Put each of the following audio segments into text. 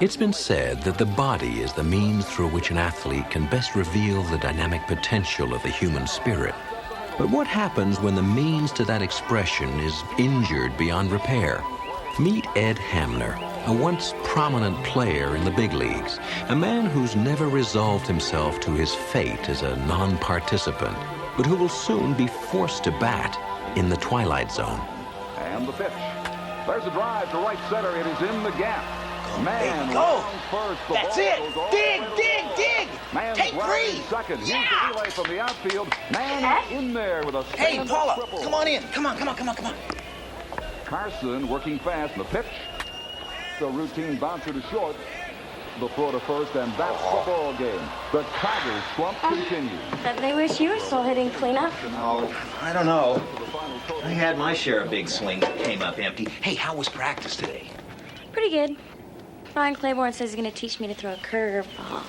It's been said that the body is the means through which an athlete can best reveal the dynamic potential of the human spirit. But what happens when the means to that expression is injured beyond repair? Meet Ed Hamner, a once prominent player in the big leagues, a man who's never resolved himself to his fate as a non-participant, but who will soon be forced to bat in the Twilight Zone. And the pitch. There's a drive to right center. It is in the gap. Man, go. First, that's it. Dig. Man, take three. Second. Yeah. Here's the relay from the outfield. Man in there with a hey, Paula, triple. come on in. Come on. Carson working fast in the pitch. The routine bouncer to short. The throw to first, and that's the ball game. The Tigers' slump continues. Bet they wish you were still hitting cleanup. Oh, I don't know. I had my share of big swings that came up empty. Hey, how was practice today? Pretty good. Ryan Claiborne says he's going to teach me to throw a curveball.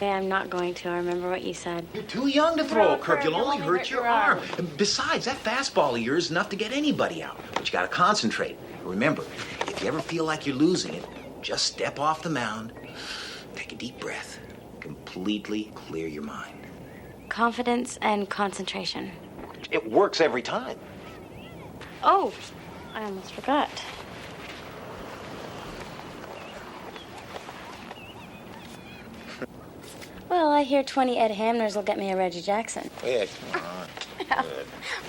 Yeah, I'm not going to. I remember what you said. You're too young to throw a curve. You'll only hurt your arm. And besides, that fastball of yours is enough to get anybody out. But you got to concentrate. Remember, if you ever feel like you're losing it, just step off the mound, take a deep breath, completely clear your mind. Confidence and concentration. It works every time. Oh, I almost forgot. Well, I hear 20 Ed Hamners will get me a Reggie Jackson. Yeah, come on. Yeah.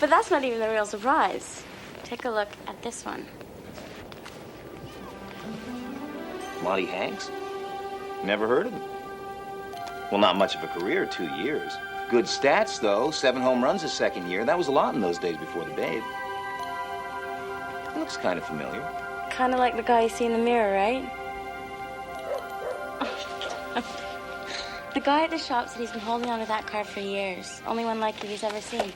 But that's not even the real surprise. Take a look at this one. Monty Hanks? Never heard of him. Well, not much of a career, 2 years. Good stats, though. 7 home runs his second year. That was a lot in those days before the Babe. Looks kind of familiar. Kind of like the guy you see in the mirror, right? The guy at the shop said he's been holding on to that car for years. Only one like it he's ever seen.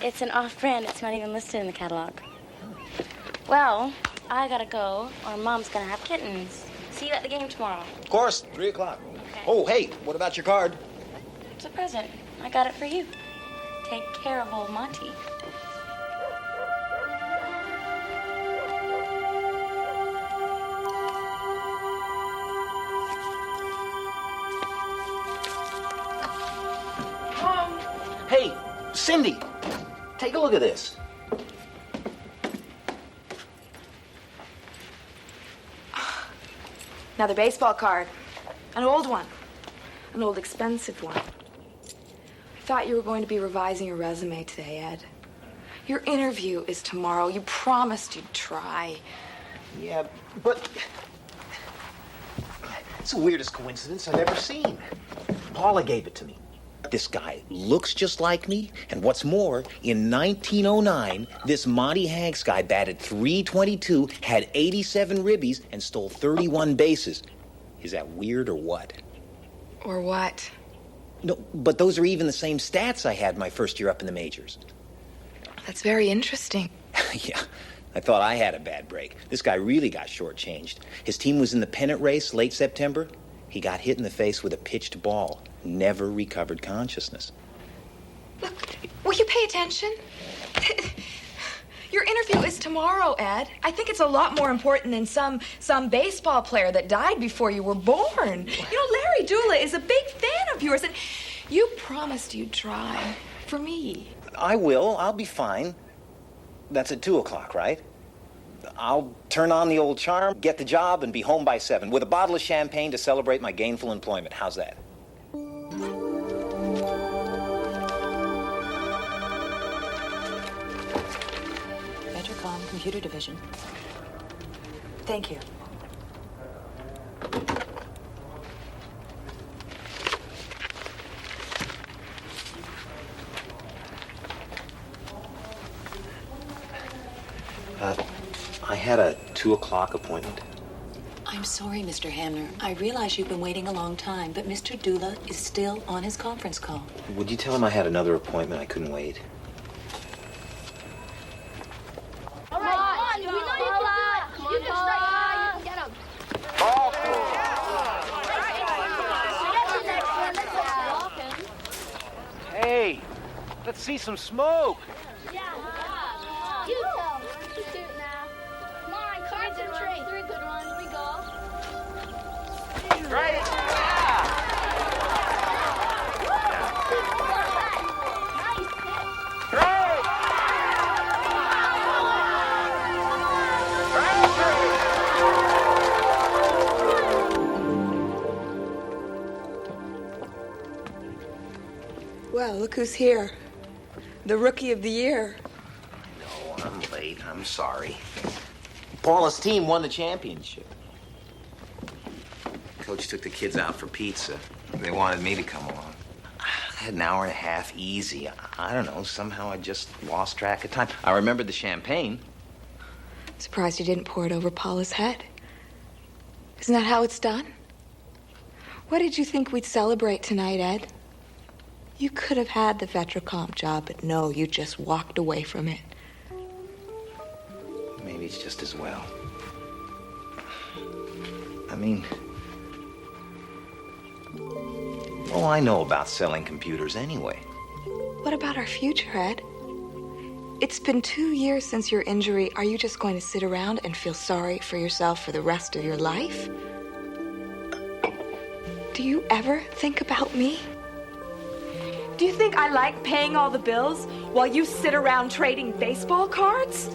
It's an off-brand. It's not even listed in the catalog. Well, I gotta go, or Mom's gonna have kittens. See you at the game tomorrow. Of course, 3 o'clock. Okay. Oh, hey, what about your card? It's a present. I got it for you. Take care of old Monty. Hey, Cindy, take a look at this. Another baseball card. An old one. An old expensive one. I thought you were going to be revising your resume today, Ed. Your interview is tomorrow. You promised you'd try. Yeah, but it's the weirdest coincidence I've ever seen. Paula gave it to me. This guy looks just like me, and what's more, in 1909, this Monty Hanks guy batted .322, had 87 ribbies, and stole 31 bases. Is that weird or what? Or what? No, but those are even the same stats I had my first year up in the majors. That's very interesting. Yeah, I thought I had a bad break. This guy really got shortchanged. His team was in the pennant race late September. He got hit in the face with a pitched ball. Never recovered consciousness. Look, will you pay attention? Your interview is tomorrow, Ed. I think it's a lot more important than some baseball player that died before you were born. You know, Larry Dula is a big fan of yours, and you promised you'd try for me. I will. I'll be fine. That's at 2 o'clock, right? I'll turn on the old charm, get the job, and be home by 7 with a bottle of champagne to celebrate my gainful employment. How's that? Metrocom Computer Division. Thank you. I had a 2 o'clock appointment. I'm sorry, Mr. Hamner. I realize you've been waiting a long time, but Mr. Dula is still on his conference call. Would you tell him I had another appointment? I couldn't wait. All right, we know you can do it. You can strike. You can get him. Hey, let's see some smoke. Yeah. You tell. Shoot now. Come on, concentrate. 3 good ones. We go. Well, look who's here. The Rookie of the Year. No, I'm late. I'm sorry. Paula's team won the championship. Coach took the kids out for pizza. They wanted me to come along. I had an hour and a half easy. I don't know. Somehow I just lost track of time. I remembered the champagne. I'm surprised you didn't pour it over Paula's head. Isn't that how it's done? What did you think we'd celebrate tonight, Ed? You could have had the Vetricomp job, but no, you just walked away from it. Maybe it's just as well. I mean, all I know about selling computers anyway. What about our future, Ed? It's been 2 years since your injury. Are you just going to sit around and feel sorry for yourself for the rest of your life? Do you ever think about me? Do you think I like paying all the bills while you sit around trading baseball cards?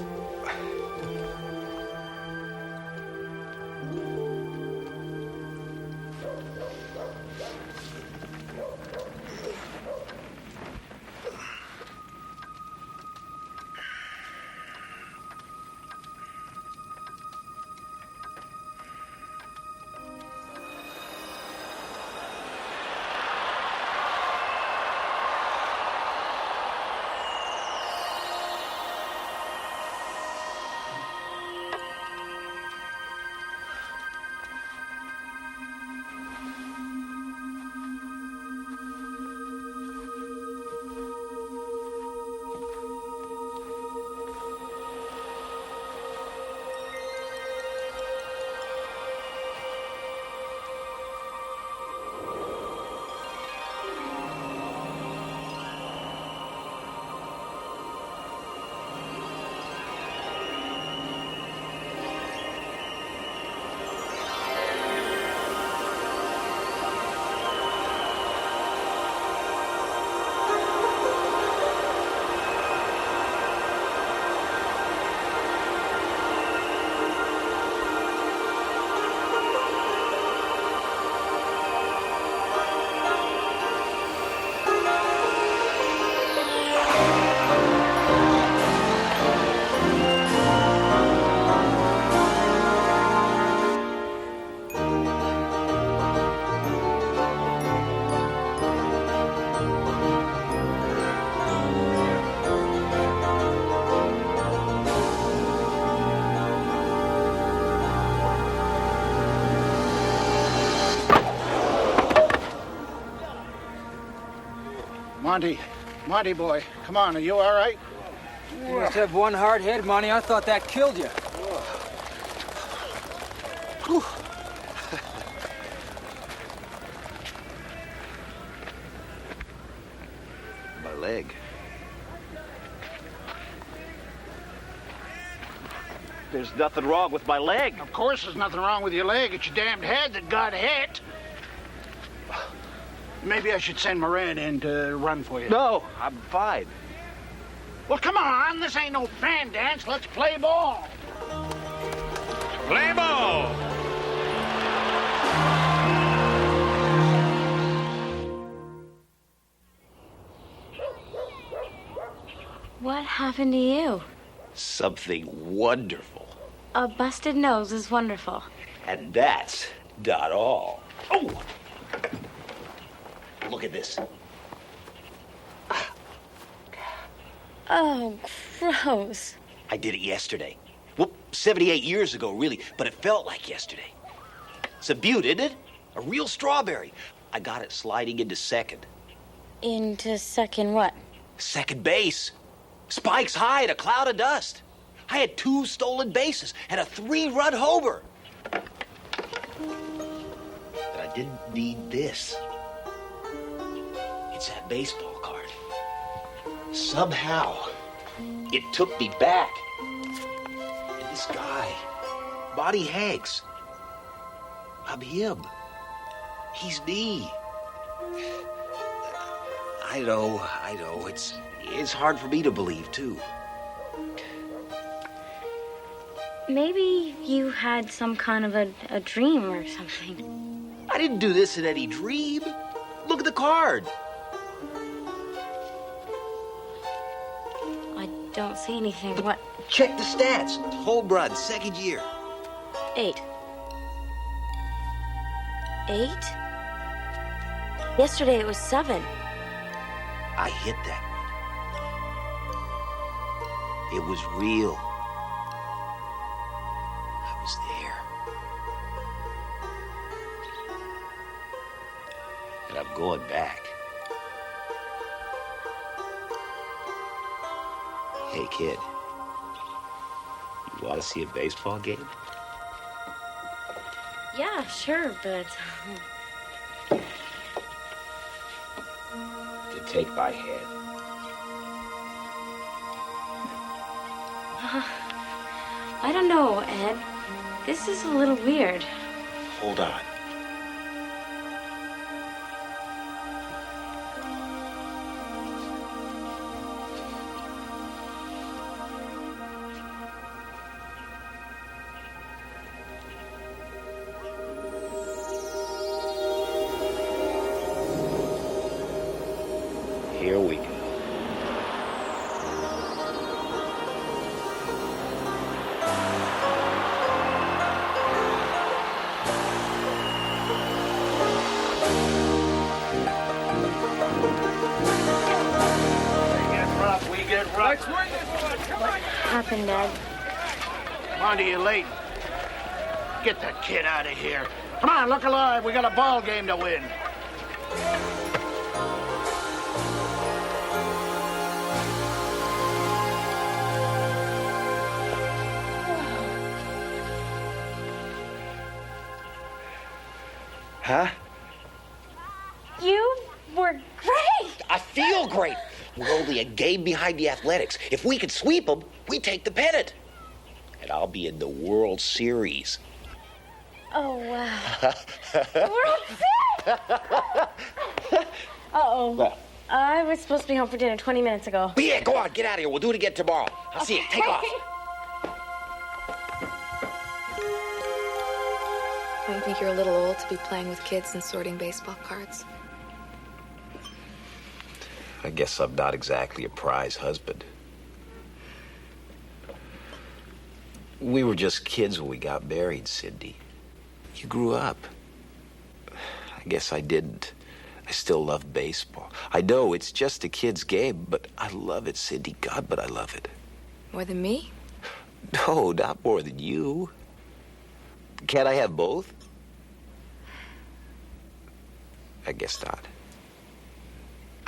Monty boy, come on, are you all right? You must have one hard head, Monty. I thought that killed you. My leg. There's nothing wrong with my leg. Of course there's nothing wrong with your leg. It's your damned head that got hit. Maybe I should send Miranda in to run for you. No, I'm fine. Well, come on. This ain't no fan dance. Let's play ball. Play ball! What happened to you? Something wonderful. A busted nose is wonderful. And that's not all. Oh! Look at this. Oh, gross. I did it yesterday. Well, 78 years ago, really, but it felt like yesterday. It's a beaut, isn't it? A real strawberry. I got it sliding into second. Into second what? Second base. Spikes high in a cloud of dust. I had 2 stolen bases and a 3-run homer. But I didn't need this. It's that baseball card. Somehow, it took me back. And this guy, Bonnie Hanks, I'm him. He's me. I know. It's hard for me to believe, too. Maybe you had some kind of a dream or something. I didn't do this in any dream. Look at the card. don't see anything. What? Check the stats. Whole blood, second year. 8. 8? Yesterday it was 7. I hit that. It was real. I was there. And I'm going back. Hey, kid. You want to see a baseball game? Yeah, sure, but... To take my hand. I don't know, Ed. This is a little weird. Hold on. Here we go. Happened, Ed. Monty, you're late. Get that kid out of here. Come on, look alive. We got a ball game to win. Huh? You were great. I feel great. We're only a game behind the Athletics. If we could sweep them, we take the pennant. And I'll be in the World Series. Oh, wow. World Series! Uh-oh. What? I was supposed to be home for dinner 20 minutes ago. But yeah, go on, get out of here. We'll do it again tomorrow. I'll see you. Take off. Don't you think you're a little old to be playing with kids and sorting baseball cards? I guess I'm not exactly a prize husband. We were just kids when we got married, Cindy. You grew up. I guess I didn't. I still love baseball. I know it's just a kid's game, but I love it, Cindy. God, but I love it. More than me? No, not more than you. Can't I have both? I guess not.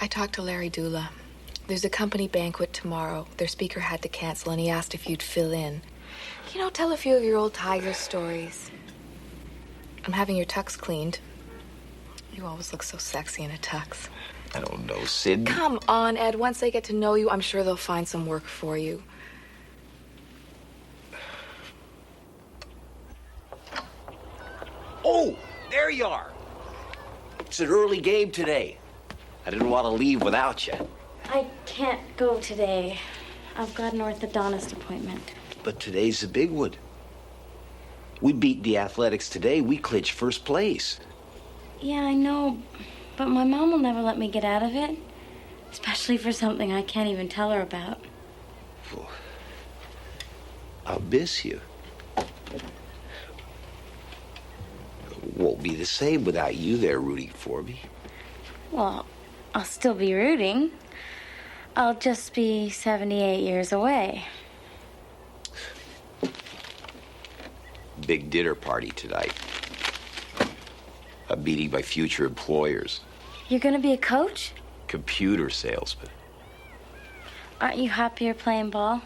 I talked to Larry Dula. There's a company banquet tomorrow. Their speaker had to cancel, and he asked if you'd fill in. You know, tell a few of your old Tiger stories. I'm having your tux cleaned. You always look so sexy in a tux. I don't know, Cindy. Come on, Ed. Once they get to know you, I'm sure they'll find some work for you. Oh, there you are. It's an early game today. I didn't want to leave without you. I can't go today. I've got an orthodontist appointment. But today's the big one. We beat the Athletics today. We clinched first place. Yeah, I know, but my mom will never let me get out of it. Especially for something I can't even tell her about. Well, I'll miss you. Won't be the same without you there rooting for me. Well, I'll still be rooting. I'll just be 78 years away. Big dinner party tonight. I'm meeting my future employers. You're gonna be a coach? Computer salesman. Aren't you happier playing ball?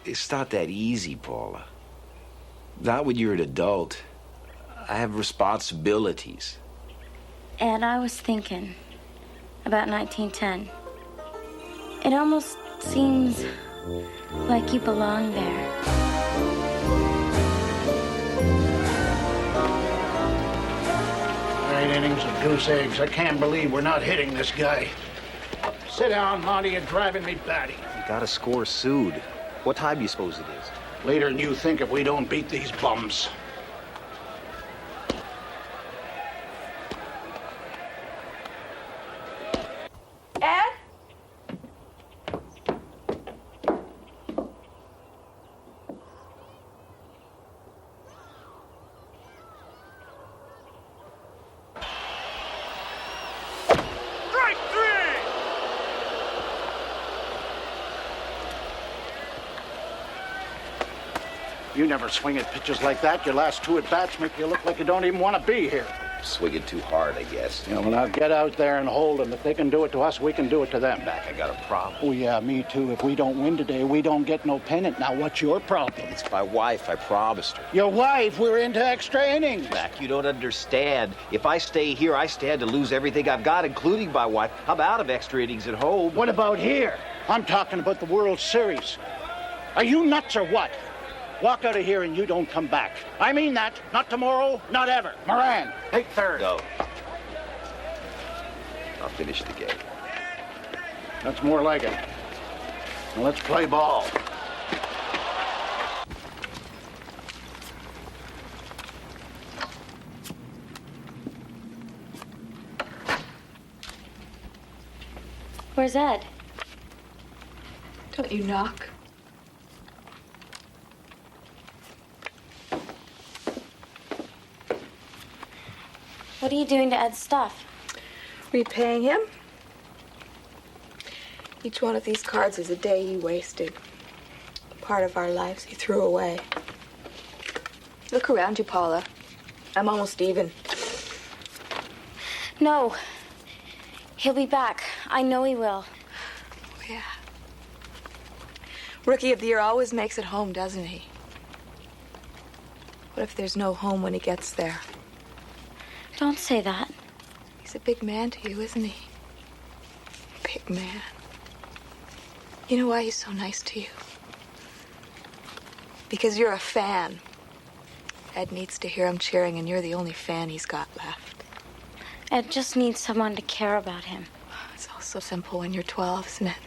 It's not that easy, Paula. Not when you're an adult. I have responsibilities. And I was thinking about 1910. It almost seems like you belong there. All right, innings of goose eggs. I can't believe we're not hitting this guy. Sit down, Monty. You're driving me batty. You gotta score soon. What time do you suppose it is? Later than you think if we don't beat these bums. Ed? You never swing at pitches like that. Your last 2 at-bats make you look like you don't even want to be here. Swinging too hard, I guess. Yeah, well, now get out there and hold them. If they can do it to us, we can do it to them. Back, I got a problem. Oh, yeah, me too. If we don't win today, we don't get no pennant. Now, what's your problem? It's my wife, I promised her. Your wife? We're into extra innings. Mac, you don't understand. If I stay here, I stand to lose everything I've got, including my wife. I'm out of extra innings at home. What about here? I'm talking about the World Series. Are you nuts or what? Walk out of here and you don't come back. I mean that. Not tomorrow, not ever. Moran, take third. No. I'll finish the game. That's more like it. Now let's play ball. Where's Ed? Don't you knock? What are you doing to Ed's stuff? Repaying him? Each one of these cards is a day he wasted. Part of our lives he threw away. Look around you, Paula. I'm almost even. No. He'll be back. I know he will. Oh, yeah. Rookie of the Year always makes it home, doesn't he? What if there's no home when he gets there? Don't say that. He's a big man to you, isn't he? Big man. You know why he's so nice to you? Because you're a fan. Ed needs to hear him cheering, and you're the only fan he's got left. Ed just needs someone to care about him. It's all so simple when you're 12, isn't it?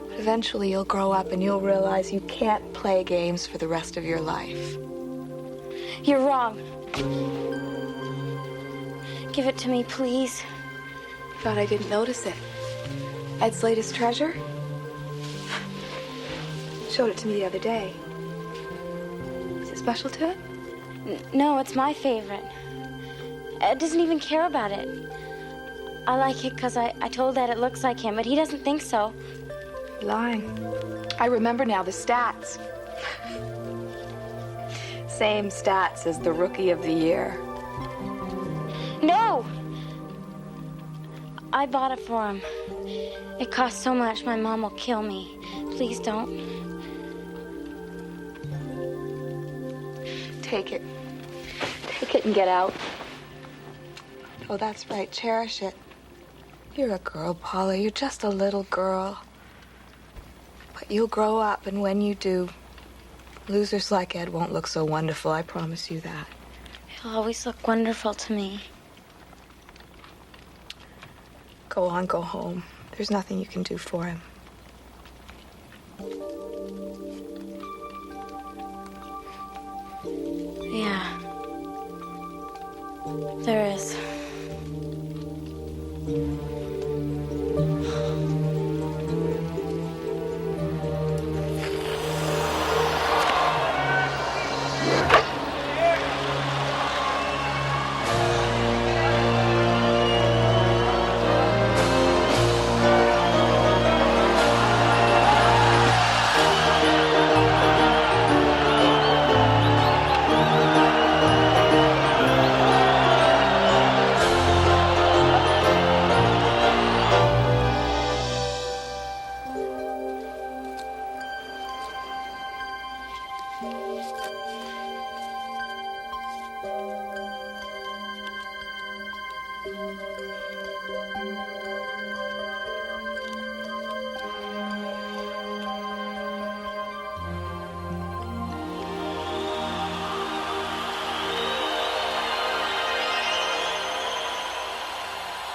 But eventually you'll grow up and you'll realize you can't play games for the rest of your life. You're wrong. Give it to me, please. Thought I didn't notice it. Ed's latest treasure? Showed it to me the other day. Is it special to it? No, it's my favorite. Ed doesn't even care about it. I like it because I told Ed it looks like him, but he doesn't think so. Lying. I remember now the stats. Same stats as the Rookie of the Year. No! I bought it for him. It cost so much, my mom will kill me. Please don't. Take it. Take it and get out. Oh, that's right. Cherish it. You're a girl, Paula. You're just a little girl. But you'll grow up, and when you do, losers like Ed won't look so wonderful. I promise you that. He'll always look wonderful to me. Go on, go home. There's nothing you can do for him. Yeah. There is.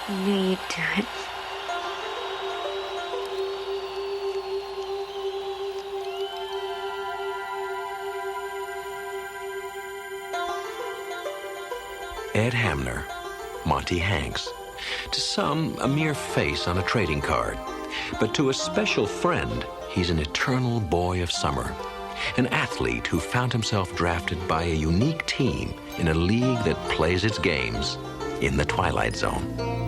I knew you'd do it. Ed Hamner, Monty Hanks. To some, a mere face on a trading card. But to a special friend, he's an eternal boy of summer. An athlete who found himself drafted by a unique team in a league that plays its games in the Twilight Zone.